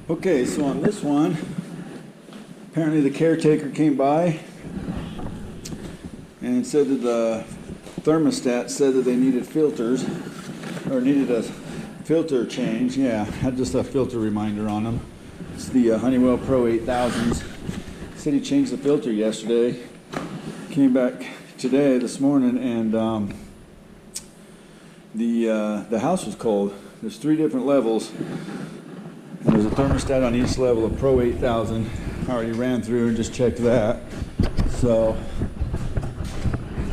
Okay, so on this one, apparently the caretaker came by and said that the thermostat said that they needed filters, or needed a filter change. Yeah, had just a filter reminder on them. It's the Honeywell Pro 8000s. Said he changed the filter yesterday. Came back today, this morning, and the house was cold. There's 3 different levels. And there's a thermostat on each level of Pro 8000. I already ran through and just checked that. So,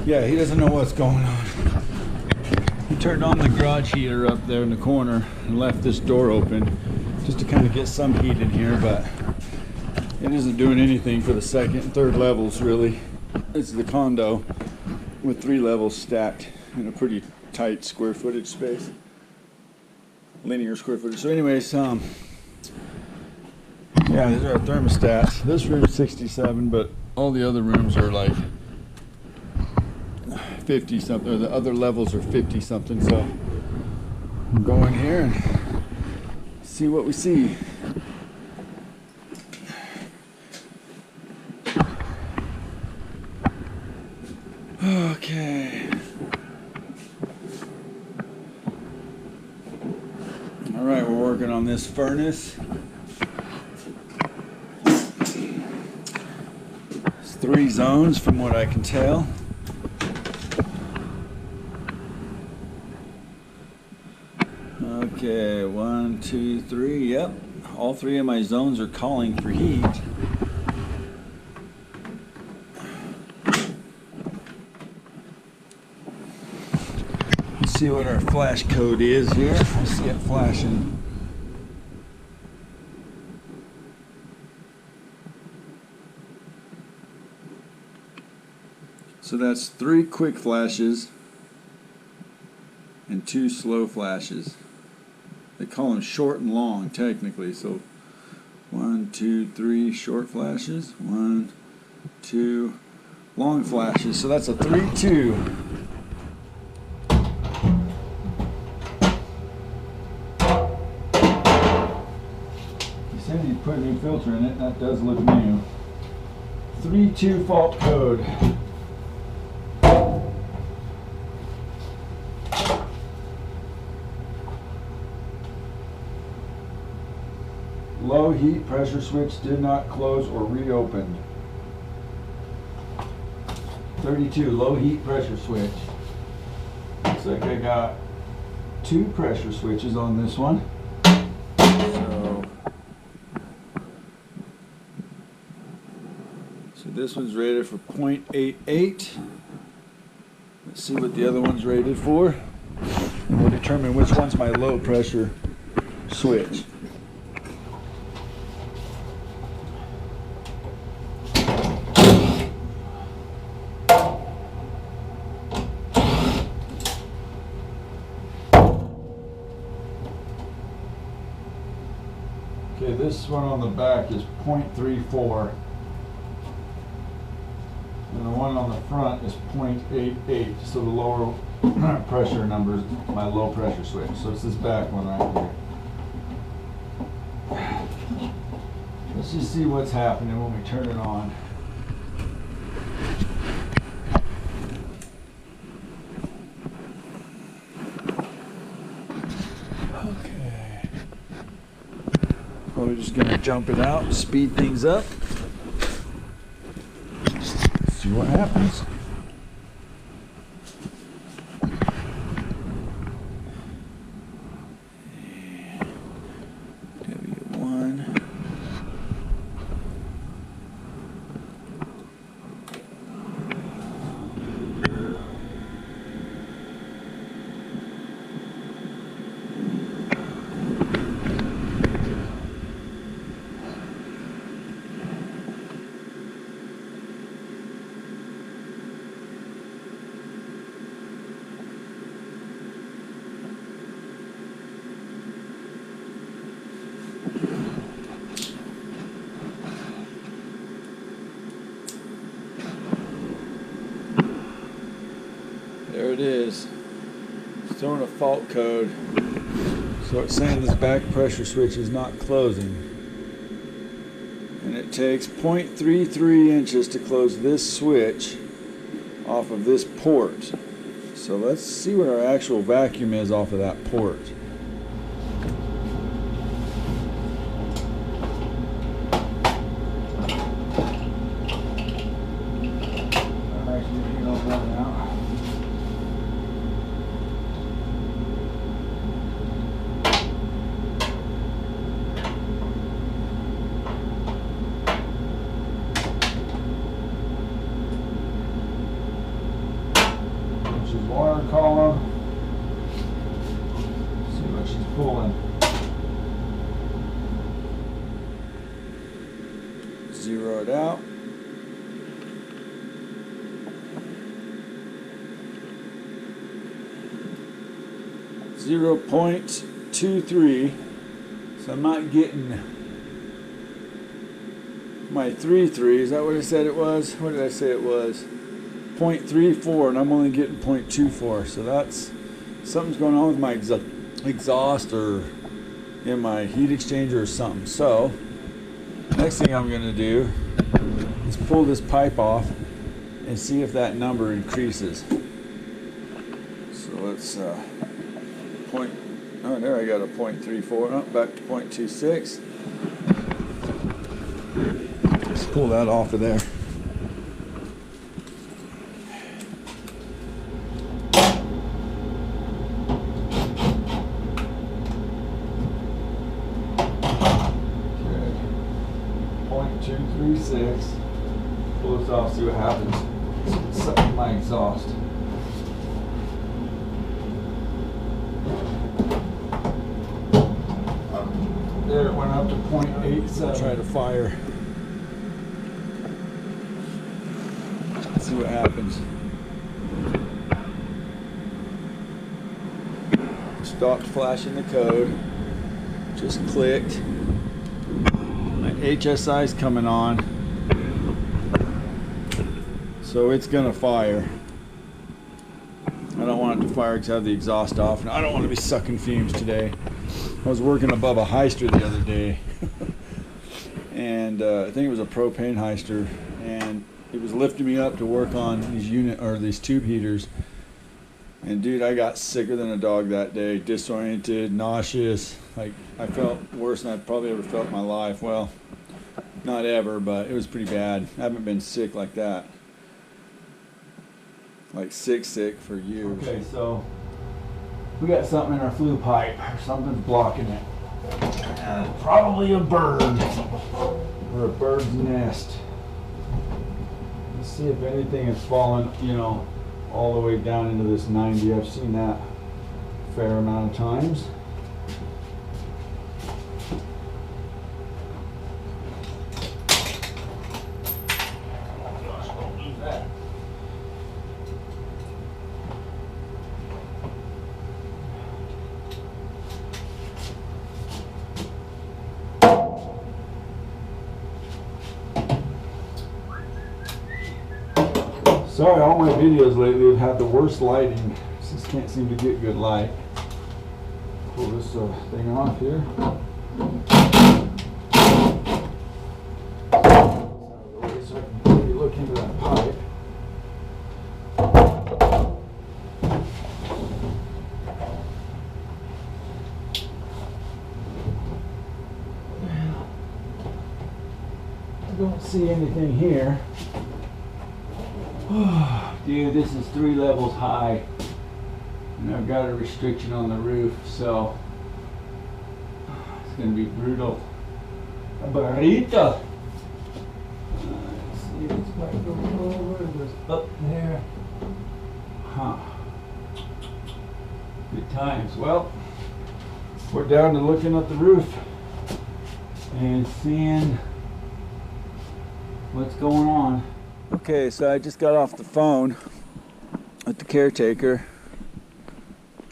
yeah, he doesn't know what's going on. He turned on the garage heater up there in the corner and left this door open just to kind of get some heat in here, but it isn't doing anything for the 2nd and 3rd levels, really. This is the condo with 3 levels stacked in a pretty tight square footage space. Linear square footage. So anyways, yeah, these are our thermostats. This room's 67, but all the other rooms are like 50 something, or the other levels are 50 something. So we'll go in here and see what we see. Okay. All right, we're working on this furnace. It's 3 zones from what I can tell. Okay, 1, 2, 3, yep. All 3 of my zones are calling for heat. Let's see what our flash code is here. I see it flashing. So that's 3 quick flashes and 2 slow flashes. They call them short and long technically. So 1, 2, 3 short flashes, 1, 2 long flashes. So that's a 3-2. He said he put a new filter in it. That does look new. 3-2 fault code. Low heat pressure switch did not close or reopen. 32, low heat pressure switch. Looks like I got 2 pressure switches on this one. So this one's rated for 0.88. Let's see what the other one's rated for. And we'll determine which one's my low pressure switch. Okay, this one on the back is 0.34, and the one on the front is 0.88, so the lower pressure number is my low pressure switch. So it's this back one right here. Let's just see what's happening when we turn it on. We're just going to jump it out, speed things up, see what happens. W1. There it is. It's throwing a fault code. So it's saying this back pressure switch is not closing. And it takes 0.33 inches to close this switch off of this port. So let's see what our actual vacuum is off of that port. Water column. See what she's pulling. Zero it out. .23. So I'm not getting my 3.3. Is that what I said it was? What did I say it was? 0.34, and I'm only getting 0.24, so that's something's going on with my exhaust or in my heat exchanger or something. So next thing I'm going to do is pull this pipe off and see if that number increases. So let's oh, there I got a 0.34. Oh, back to 0.26. Let's pull that off of there. Pull this off, see what happens. Suck in my exhaust. There it went up to 0.87. Try to fire. Let's see what happens. Stopped flashing the code. Just clicked. My HSI's coming on. So it's gonna fire. I don't want it to fire because I have the exhaust off, and I don't want to be sucking fumes today. I was working above a hyster the other day, and I think it was a propane hyster, and it was lifting me up to work on these tube heaters. And dude, I got sicker than a dog that day, disoriented, nauseous. Like I felt worse than I'd probably ever felt in my life. Well, not ever, but it was pretty bad. I haven't been sick like that. Like sick for years. Okay, so we got something in our flue pipe. Something's blocking it. Probably a bird or a bird's nest. Let's see if anything has fallen, all the way down into this 90. I've seen that a fair amount of times. Sorry, all my videos lately have had the worst lighting. Just can't seem to get good light. Pull this thing off here. So I can maybe look into that pipe. I don't see anything here. Dude, this is 3 levels high, and I've got a restriction on the roof, so it's going to be brutal. A burrito. Let's see, this might go over. It goes up there. Huh. Good times. Well, we're down to looking at the roof and seeing what's going on. Okay, so I just got off the phone with the caretaker,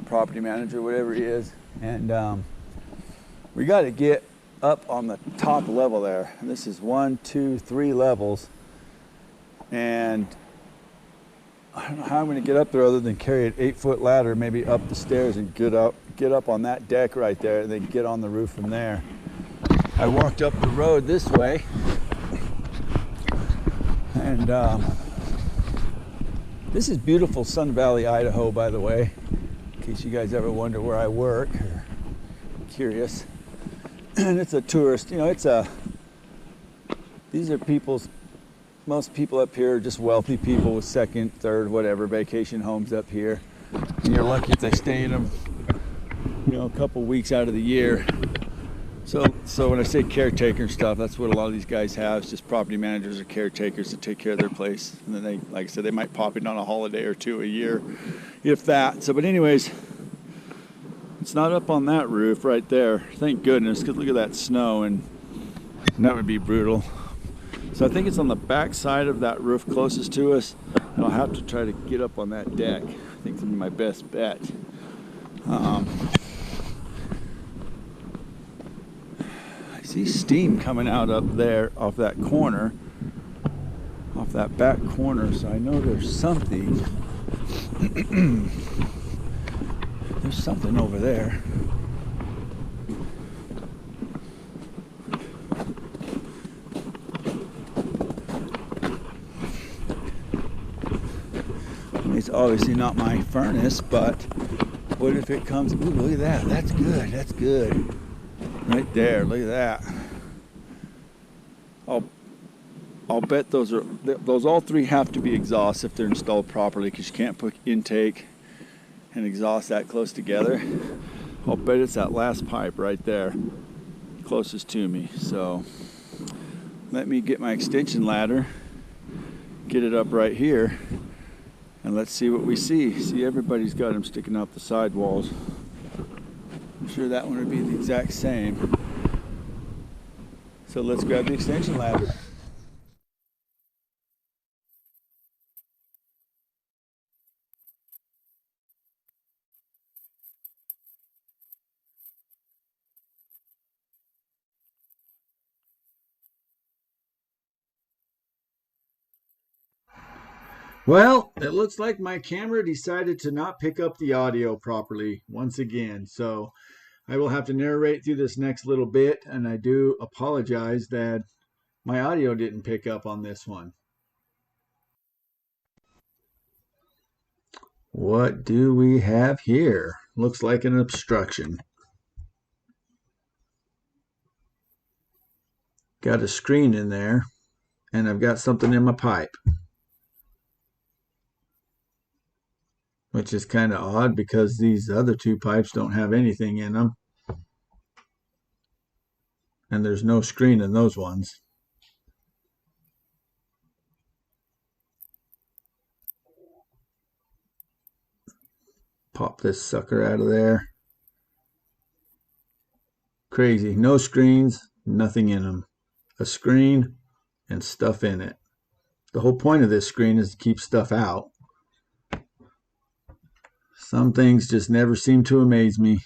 property manager, whatever he is, and we got to get up on the top level there. And this is 1, 2, 3 levels, and I don't know how I'm going to get up there other than carry an 8-foot ladder, maybe up the stairs and get up on that deck right there, and then get on the roof from there. I walked up the road this way, and this is beautiful Sun Valley, Idaho, by the way, in case you guys ever wonder where I work or curious. And it's a tourist, you know, these are most people up here are just wealthy people with second, third, whatever, vacation homes up here. And you're lucky if they stay in them, you know, a couple weeks out of the year. So when I say caretaker stuff, that's what a lot of these guys have. It's just property managers or caretakers to take care of their place. And then they, like I said, they might pop in on a holiday or two a year, if that. So, but anyways, it's not up on that roof right there. Thank goodness, because look at that snow, and that would be brutal. So I think it's on the back side of that roof closest to us. And I'll have to try to get up on that deck. I think it's gonna be my best bet. See steam coming out up there off that corner, off that back corner, so I know there's something. There's something over there. It's obviously not my furnace, but what if it comes? Ooh, look at that. That's good. That's good. Right there, look at that. I'll bet those all three have to be exhaust if they're installed properly, because you can't put intake and exhaust that close together. I'll bet it's that last pipe right there, closest to me. So let me get my extension ladder, get it up right here, and let's see what we see. See, everybody's got them sticking out the sidewalls. I'm sure that one would be the exact same. So let's grab the extension ladder. Well, it looks like my camera decided to not pick up the audio properly once again. So I will have to narrate through this next little bit, and I do apologize that my audio didn't pick up on this one. What do we have here? Looks like an obstruction. Got a screen in there, and I've got something in my pipe, which is kind of odd because these other two pipes don't have anything in them. And there's no screen in those ones. Pop this sucker out of there. Crazy. No screens, nothing in them. A screen and stuff in it. The whole point of this screen is to keep stuff out. Some things just never seem to amaze me.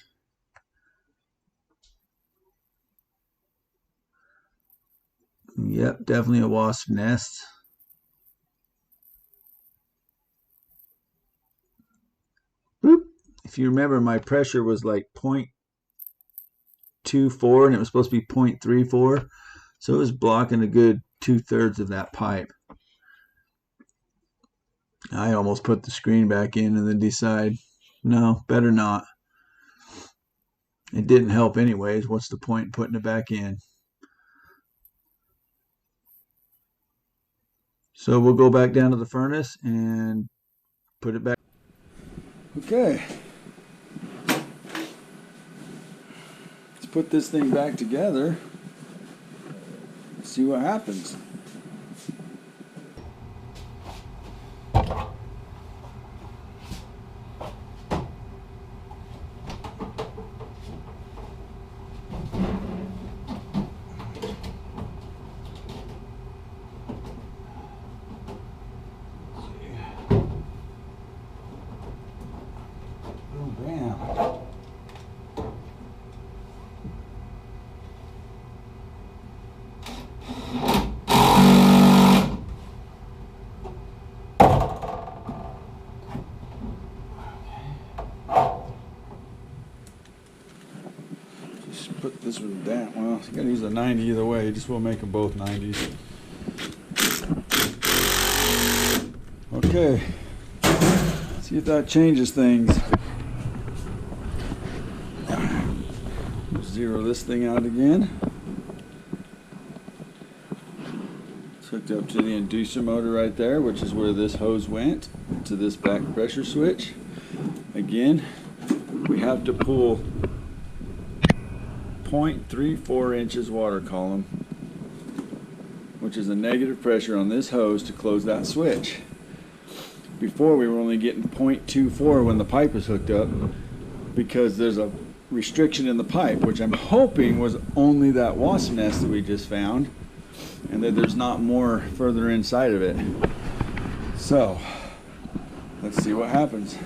Yep, definitely a wasp nest. Boop. If you remember, my pressure was like 0.24 and it was supposed to be 0.34. So it was blocking a good 2/3 of that pipe. I almost put the screen back in and then decide, no, better not. It didn't help anyways. What's the point in putting it back in? So we'll go back down to the furnace and put it back. Okay. Let's put this thing back together. See what happens. Damn, well, you gotta use a 90 either way. Just will make them both 90s. Okay. See if that changes things. Zero this thing out again. It's hooked up to the inducer motor right there, which is where this hose went, to this back pressure switch. Again, we have to pull 0.34 inches water column, which is a negative pressure on this hose to close that switch. Before we were only getting 0.24 when the pipe was hooked up, because there's a restriction in the pipe, which I'm hoping was only that wasp nest that we just found, and that there's not more further inside of it. So let's see what happens.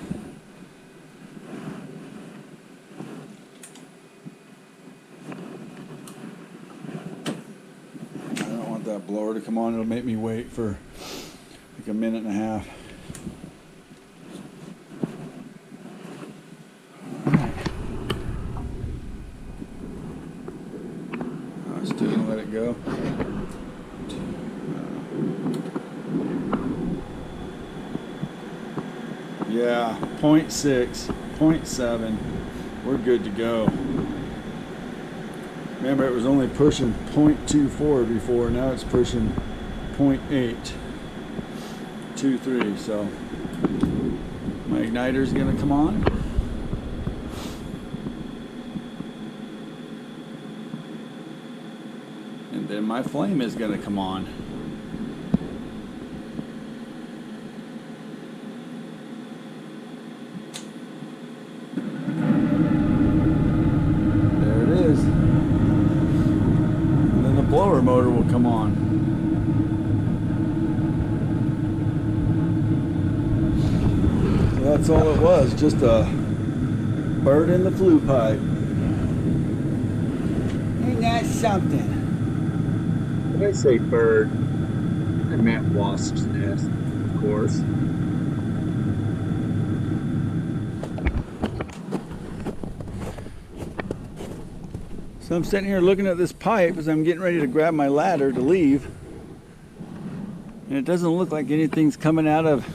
I don't want that blower to come on. It'll make me wait for like a minute and a half. Still gonna let it go. Yeah, 0.6, 0.7. We're good to go. Remember, it was only pushing 0.24 before. Now it's pushing 0.823. So my igniter is gonna come on. And then my flame is going to come on. There it is. And then the blower motor will come on. So that's all it was, just a bird in the flue pipe. Ain't that something? When I say bird, I meant wasp's nest, of course. So I'm sitting here looking at this pipe as I'm getting ready to grab my ladder to leave. And it doesn't look like anything's coming out of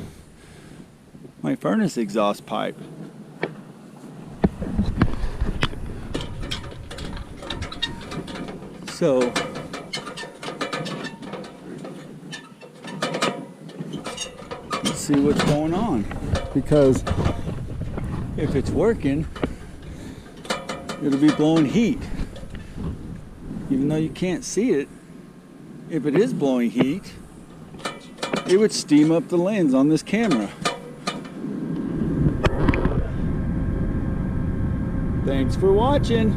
my furnace exhaust pipe. So let's see what's going on, because if it's working, it'll be blowing heat. Even though you can't see it, if it is blowing heat, it would steam up the lens on this camera. Thanks for watching.